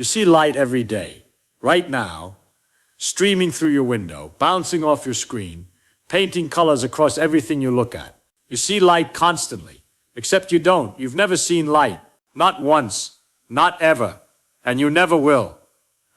You see light every day, right now, streaming through your window, bouncing off your screen, painting colors across everything you look at. You see light constantly, except you don't. You've never seen light. Not once, not ever, and you never will.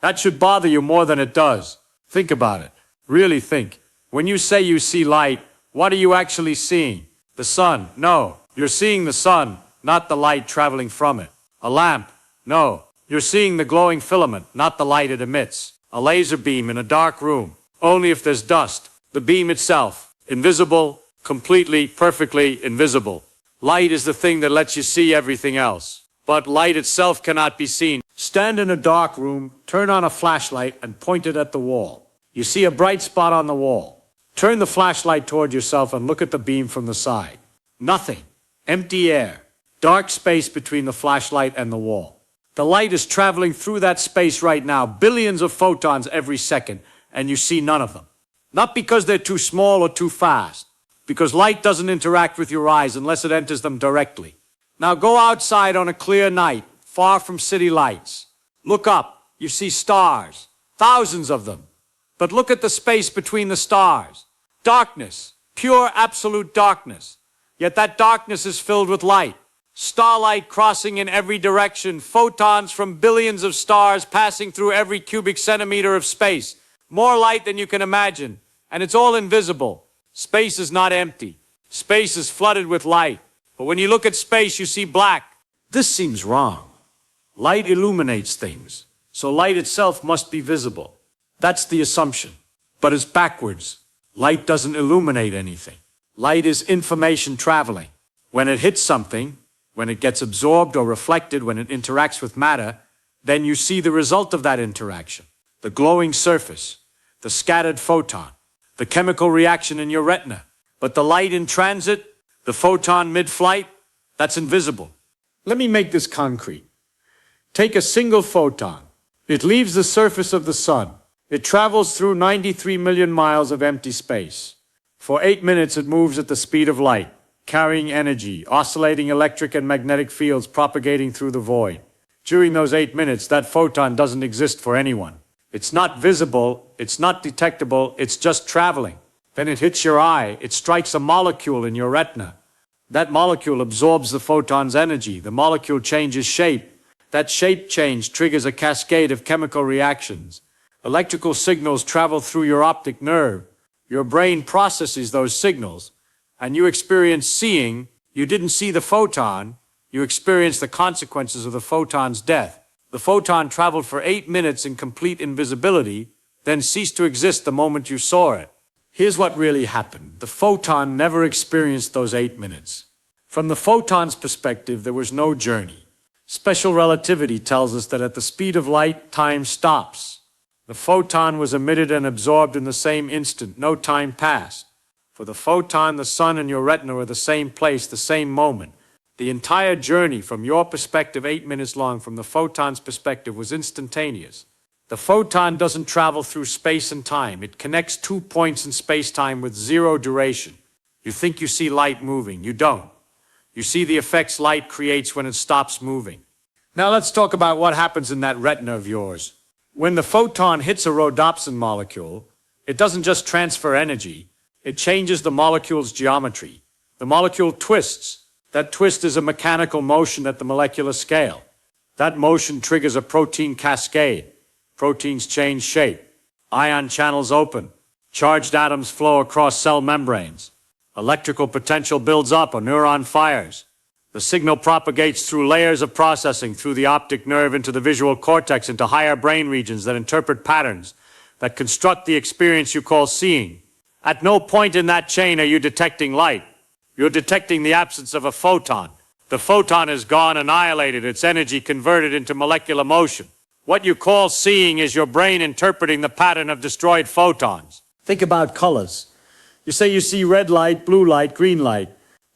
That should bother you more than it does. Think about it. Really think. When you say you see light, what are you actually seeing? The sun? No. You're seeing the sun, not the light traveling from it. A lamp? No. You're seeing the glowing filament, not the light it emits. A laser beam in a dark room. Only if there's dust. The beam itself. Invisible, completely, perfectly invisible. Light is the thing that lets you see everything else. But light itself cannot be seen. Stand in a dark room, turn on a flashlight, and point it at the wall. You see a bright spot on the wall. Turn the flashlight toward yourself and look at the beam from the side. Nothing. Empty air. Dark space between the flashlight and the wall. The light is traveling through that space right now, billions of photons every second, and you see none of them. Not because they're too small or too fast, because light doesn't interact with your eyes unless it enters them directly. Now go outside on a clear night, far from city lights. Look up. You see stars. Thousands of them. But look at the space between the stars. Darkness. Pure, absolute darkness. Yet that darkness is filled with light. Starlight crossing in every direction. Photons from billions of stars passing through every cubic centimeter of space. More light than you can imagine. And it's all invisible. Space is not empty. Space is flooded with light. But when you look at space, you see black. This seems wrong. Light illuminates things, so light itself must be visible. That's the assumption. But it's backwards. Light doesn't illuminate anything. Light is information traveling. When it hits something, when it gets absorbed or reflected, when it interacts with matter, then you see the result of that interaction. The glowing surface, the scattered photon, the chemical reaction in your retina. But the light in transit, the photon mid-flight, that's invisible. Let me make this concrete. Take a single photon. It leaves the surface of the sun. It travels through 93 million miles of empty space. For 8 minutes it moves at the speed of light, carrying energy, oscillating electric and magnetic fields propagating through the void. During those 8 minutes, that photon doesn't exist for anyone. It's not visible, it's not detectable, it's just traveling. Then it hits your eye, it strikes a molecule in your retina. That molecule absorbs the photon's energy. The molecule changes shape. That shape change triggers a cascade of chemical reactions. Electrical signals travel through your optic nerve. Your brain processes those signals, and you experience seeing. You didn't see the photon, you experienced the consequences of the photon's death. The photon traveled for 8 minutes in complete invisibility, then ceased to exist the moment you saw it. Here's what really happened. The photon never experienced those 8 minutes. From the photon's perspective, there was no journey. Special relativity tells us that at the speed of light, time stops. The photon was emitted and absorbed in the same instant. No time passed. For the photon, the sun and your retina were the same place, the same moment. The entire journey, from your perspective 8 minutes long, from the photon's perspective, was instantaneous. The photon doesn't travel through space and time. It connects 2 points in space-time with zero duration. You think you see light moving. You don't. You see the effects light creates when it stops moving. Now let's talk about what happens in that retina of yours. When the photon hits a rhodopsin molecule, it doesn't just transfer energy. It changes the molecule's geometry. The molecule twists. That twist is a mechanical motion at the molecular scale. That motion triggers a protein cascade. Proteins change shape. Ion channels open. Charged atoms flow across cell membranes. Electrical potential builds up, a neuron fires. The signal propagates through layers of processing, through the optic nerve into the visual cortex, into higher brain regions that interpret patterns, that construct the experience you call seeing. At no point in that chain are you detecting light. You're detecting the absence of a photon. The photon is gone, annihilated, its energy converted into molecular motion. What you call seeing is your brain interpreting the pattern of destroyed photons. Think about colors. You say you see red light, blue light, green light,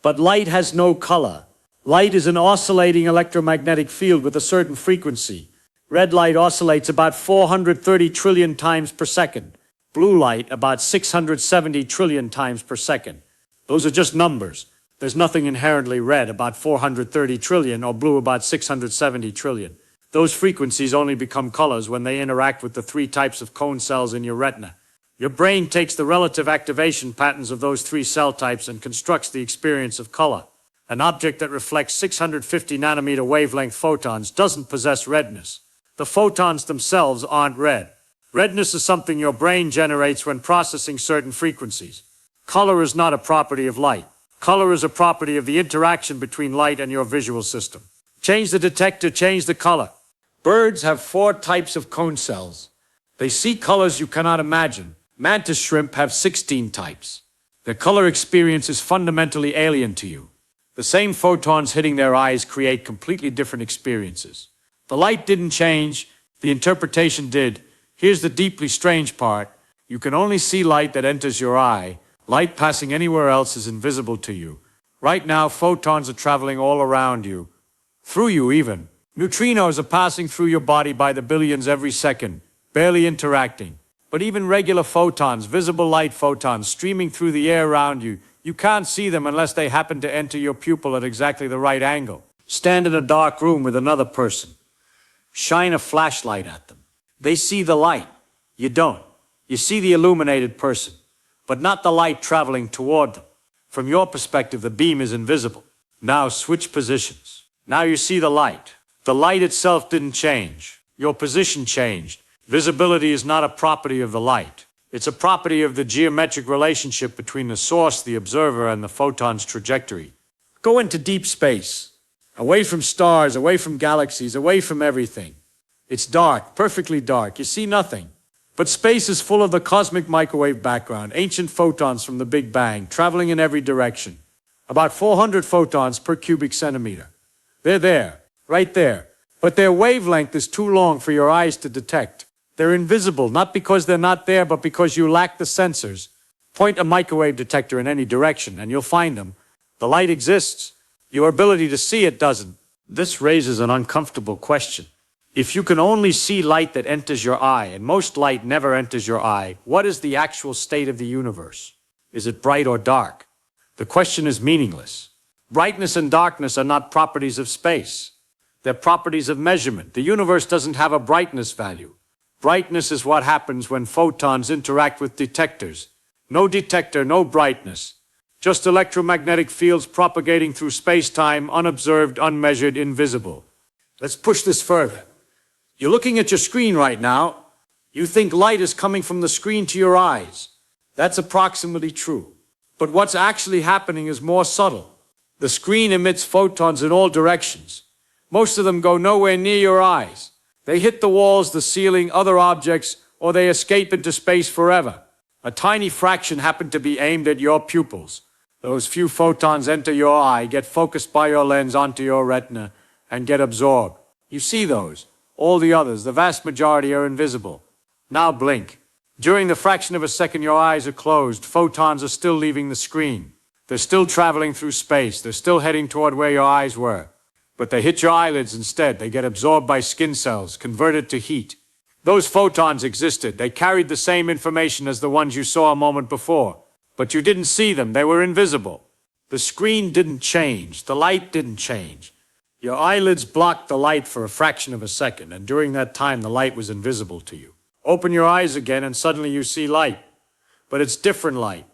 but light has no color. Light is an oscillating electromagnetic field with a certain frequency. Red light oscillates about 430 trillion times per second. Blue light about 670 trillion times per second. Those are just numbers. There's nothing inherently red about 430 trillion or blue about 670 trillion. Those frequencies only become colors when they interact with the 3 types of cone cells in your retina. Your brain takes the relative activation patterns of those 3 cell types and constructs the experience of color. An object that reflects 650 nanometer wavelength photons doesn't possess redness. The photons themselves aren't red. Redness is something your brain generates when processing certain frequencies. Color is not a property of light. Color is a property of the interaction between light and your visual system. Change the detector, change the color. Birds have 4 types of cone cells. They see colors you cannot imagine. Mantis shrimp have 16 types. Their color experience is fundamentally alien to you. The same photons hitting their eyes create completely different experiences. The light didn't change, the interpretation did. Here's the deeply strange part. You can only see light that enters your eye. Light passing anywhere else is invisible to you. Right now, photons are traveling all around you. Through you even. Neutrinos are passing through your body by the billions every second, barely interacting. But even regular photons, visible light photons, streaming through the air around you, you can't see them unless they happen to enter your pupil at exactly the right angle. Stand in a dark room with another person. Shine a flashlight at them. They see the light. You don't. You see the illuminated person, but not the light traveling toward them. From your perspective, the beam is invisible. Now switch positions. Now you see the light. The light itself didn't change. Your position changed. Visibility is not a property of the light. It's a property of the geometric relationship between the source, the observer, and the photon's trajectory. Go into deep space. Away from stars, away from galaxies, away from everything. It's dark, perfectly dark. You see nothing. But space is full of the cosmic microwave background, ancient photons from the Big Bang, traveling in every direction. About 400 photons per cubic centimeter. They're there, right there. But their wavelength is too long for your eyes to detect. They're invisible, not because they're not there, but because you lack the sensors. Point a microwave detector in any direction, and you'll find them. The light exists. Your ability to see it doesn't. This raises an uncomfortable question. If you can only see light that enters your eye, and most light never enters your eye, what is the actual state of the universe? Is it bright or dark? The question is meaningless. Brightness and darkness are not properties of space. They're properties of measurement. The universe doesn't have a brightness value. Brightness is what happens when photons interact with detectors. No detector, no brightness. Just electromagnetic fields propagating through space-time, unobserved, unmeasured, invisible. Let's push this further. You're looking at your screen right now. You think light is coming from the screen to your eyes. That's approximately true. But what's actually happening is more subtle. The screen emits photons in all directions. Most of them go nowhere near your eyes. They hit the walls, the ceiling, other objects, or they escape into space forever. A tiny fraction happen to be aimed at your pupils. Those few photons enter your eye, get focused by your lens onto your retina, and get absorbed. You see those. All the others, the vast majority, are invisible. Now blink. During the fraction of a second your eyes are closed, photons are still leaving the screen. They're still traveling through space. They're still heading toward where your eyes were. But they hit your eyelids instead. They get absorbed by skin cells, converted to heat. Those photons existed. They carried the same information as the ones you saw a moment before. But you didn't see them. They were invisible. The screen didn't change. The light didn't change. Your eyelids blocked the light for a fraction of a second, and during that time the light was invisible to you. Open your eyes again and suddenly you see light. But it's different light.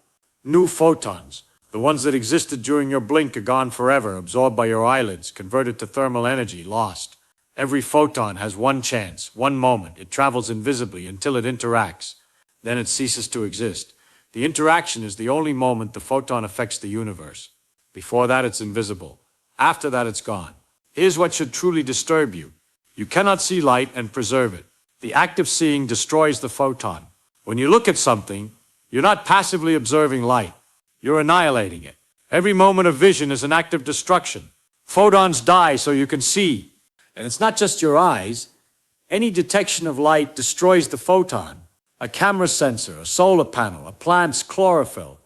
New photons. The ones that existed during your blink are gone forever, absorbed by your eyelids, converted to thermal energy, lost. Every photon has one chance, one moment. It travels invisibly until it interacts. Then it ceases to exist. The interaction is the only moment the photon affects the universe. Before that, it's invisible. After that, it's gone. Here's what should truly disturb you. You cannot see light and preserve it. The act of seeing destroys the photon. When you look at something, you're not passively observing light. You're annihilating it. Every moment of vision is an act of destruction. Photons die so you can see. And it's not just your eyes. Any detection of light destroys the photon. A camera sensor, a solar panel, a plant's chlorophyll.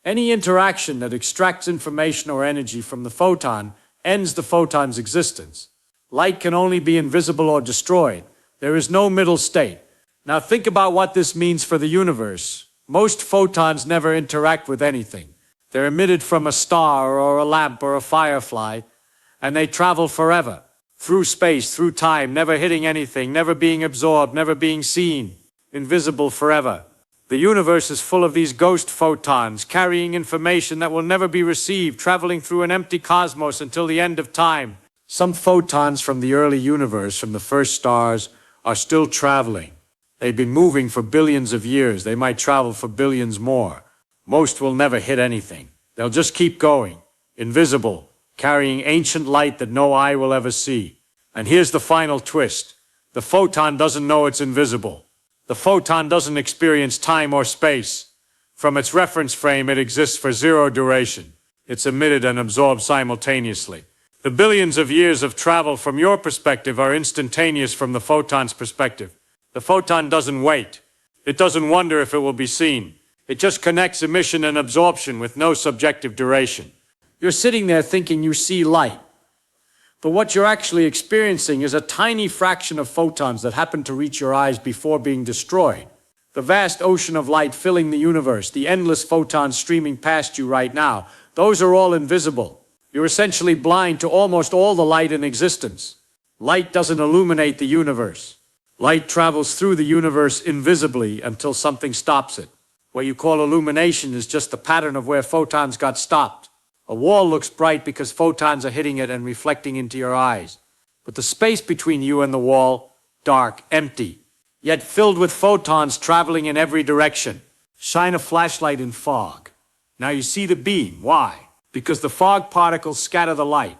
Any interaction that extracts information or energy from the photon ends the photon's existence. Light can only be invisible or destroyed. There is no middle state. Now think about what this means for the universe. Most photons never interact with anything. They're emitted from a star or a lamp or a firefly, and they travel forever. through space, through time, never hitting anything, never being absorbed, never being seen, invisible forever. The universe is full of these ghost photons, carrying information that will never be received, traveling through an empty cosmos until the end of time. Some photons from the early universe, from the first stars, are still traveling. They've been moving for billions of years. They might travel for billions more. Most will never hit anything. They'll just keep going, invisible, carrying ancient light that no eye will ever see. And here's the final twist. The photon doesn't know it's invisible. The photon doesn't experience time or space. From its reference frame, it exists for zero duration. It's emitted and absorbed simultaneously. The billions of years of travel from your perspective are instantaneous from the photon's perspective. The photon doesn't wait. It doesn't wonder if it will be seen. It just connects emission and absorption with no subjective duration. You're sitting there thinking you see light. But what you're actually experiencing is a tiny fraction of photons that happen to reach your eyes before being destroyed. The vast ocean of light filling the universe, the endless photons streaming past you right now, those are all invisible. You're essentially blind to almost all the light in existence. Light doesn't illuminate the universe. Light travels through the universe invisibly until something stops it. What you call illumination is just the pattern of where photons got stopped. A wall looks bright because photons are hitting it and reflecting into your eyes. But the space between you and the wall, dark, empty, yet filled with photons traveling in every direction. Shine a flashlight in fog. Now you see the beam. Why? Because the fog particles scatter the light.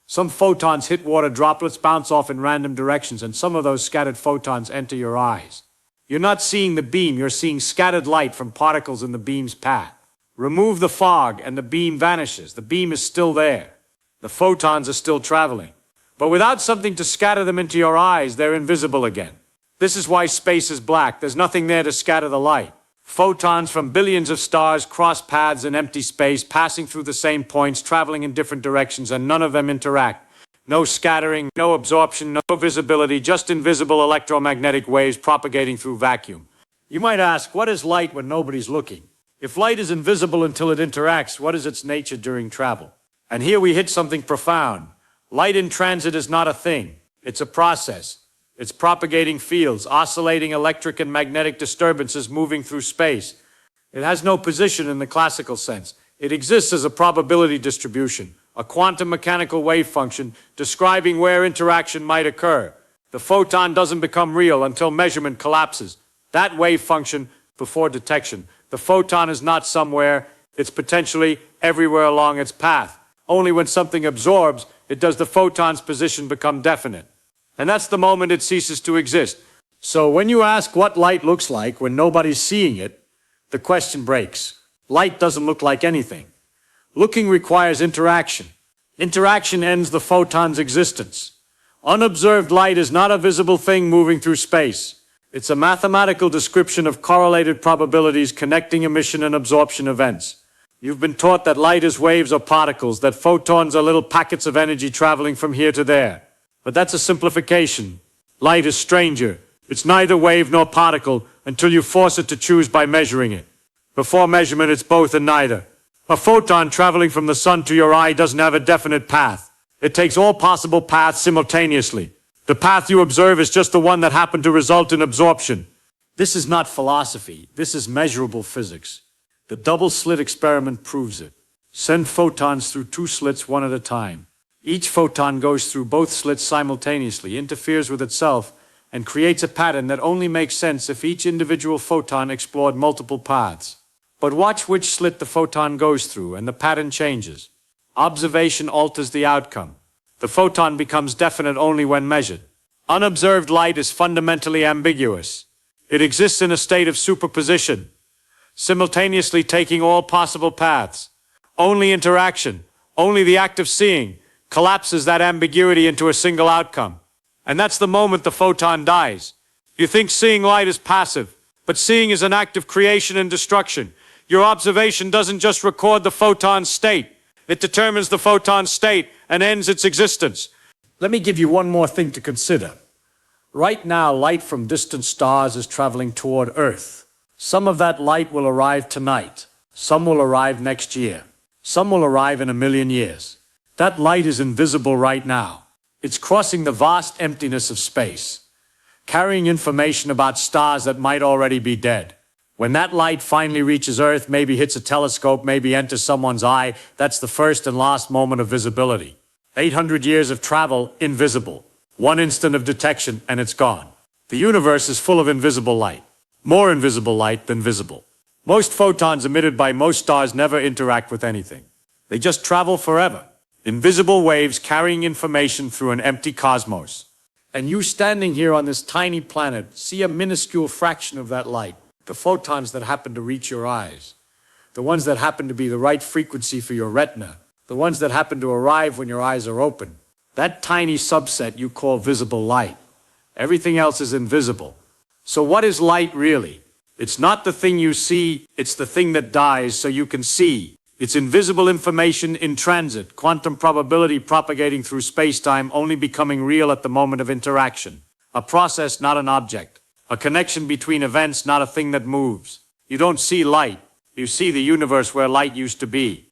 Some photons hit water droplets, bounce off in random directions, and some of those scattered photons enter your eyes. You're not seeing the beam, you're seeing scattered light from particles in the beam's path. Remove the fog and the beam vanishes. The beam is still there. The photons are still traveling. But without something to scatter them into your eyes, they're invisible again. This is why space is black. There's nothing there to scatter the light. Photons from billions of stars cross paths in empty space, passing through the same points, traveling in different directions, and none of them interact. No scattering, no absorption, no visibility, just invisible electromagnetic waves propagating through vacuum. You might ask, what is light when nobody's looking? If light is invisible until it interacts, what is its nature during travel? And here we hit something profound. Light in transit is not a thing. It's a process. It's propagating fields, oscillating electric and magnetic disturbances moving through space. It has no position in the classical sense. It exists as a probability distribution, a quantum mechanical wave function describing where interaction might occur. The photon doesn't become real until measurement collapses. That wave function before detection. The photon is not somewhere, it's potentially everywhere along its path. Only when something absorbs, it does the photon's position become definite. And that's the moment it ceases to exist. So when you ask what light looks like when nobody's seeing it, the question breaks. Light doesn't look like anything. Looking requires interaction. Interaction ends the photon's existence. Unobserved light is not a visible thing moving through space. It's a mathematical description of correlated probabilities connecting emission and absorption events. You've been taught that light is waves or particles, that photons are little packets of energy traveling from here to there. But that's a simplification. Light is stranger. It's neither wave nor particle until you force it to choose by measuring it. Before measurement, it's both and neither. A photon traveling from the sun to your eye doesn't have a definite path. It takes all possible paths simultaneously. The path you observe is just the one that happened to result in absorption. This is not philosophy. This is measurable physics. The double slit experiment proves it. Send photons through 2 slits one at a time. Each photon goes through both slits simultaneously, interferes with itself, and creates a pattern that only makes sense if each individual photon explored multiple paths. But watch which slit the photon goes through, and the pattern changes. Observation alters the outcome. The photon becomes definite only when measured. Unobserved light is fundamentally ambiguous. It exists in a state of superposition, simultaneously taking all possible paths. Only interaction, only the act of seeing, collapses that ambiguity into a single outcome. And that's the moment the photon dies. You think seeing light is passive, but seeing is an act of creation and destruction. Your observation doesn't just record the photon's state. It determines the photon's state and ends its existence. Let me give you one more thing to consider. Right now, light from distant stars is traveling toward Earth. Some of that light will arrive tonight. Some will arrive next year. Some will arrive in 1,000,000 years. That light is invisible right now. It's crossing the vast emptiness of space, carrying information about stars that might already be dead. When that light finally reaches Earth, maybe hits a telescope, maybe enters someone's eye, that's the first and last moment of visibility. 800 years of travel, invisible. One instant of detection, and it's gone. The universe is full of invisible light. More invisible light than visible. Most photons emitted by most stars never interact with anything. They just travel forever. Invisible waves carrying information through an empty cosmos. And you standing here on this tiny planet see a minuscule fraction of that light. The photons that happen to reach your eyes. The ones that happen to be the right frequency for your retina. The ones that happen to arrive when your eyes are open. That tiny subset you call visible light. Everything else is invisible. So what is light really? It's not the thing you see, it's the thing that dies so you can see. It's invisible information in transit, quantum probability propagating through space-time, only becoming real at the moment of interaction. A process, not an object. A connection between events, not a thing that moves. You don't see light. You see the universe where light used to be.